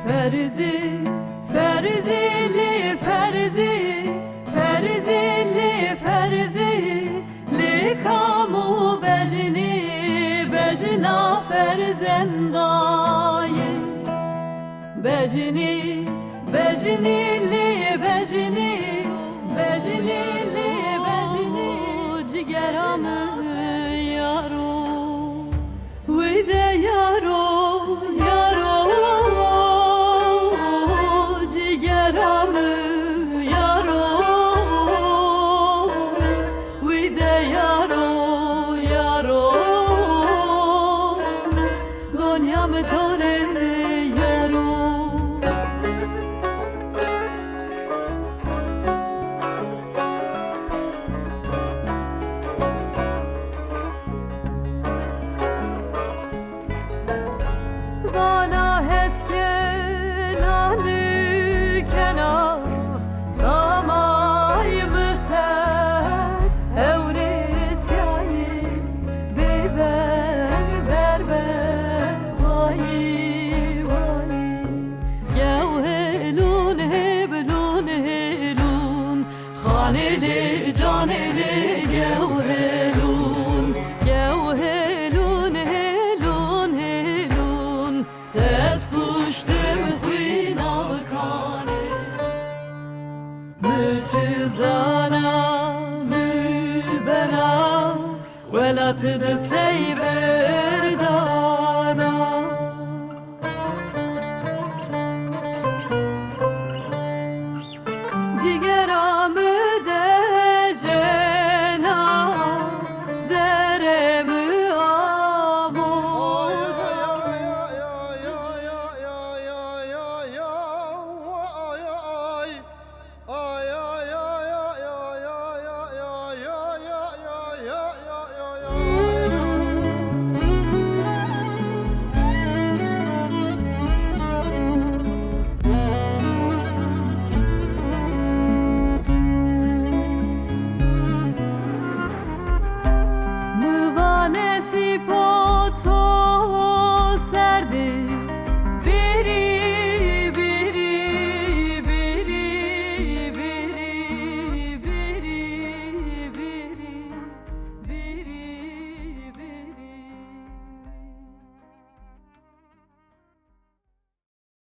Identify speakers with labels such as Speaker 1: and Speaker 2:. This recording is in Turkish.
Speaker 1: Ferzi, ferzili ferzi, ferzili ferzi, li kamu bejni, bejna ferzendaye. Bejni, bejni li bejni, bejni li bejni, cigeramı yaro, vide yaro, yaro. Bana heskelani kena damay mıser evresyayi beber berber vayi vayi gevhelun heblun helun khaneli caneli gevhelun gevhelun helun helun tez kuştum khwina kane müçizana mübena velat de seybe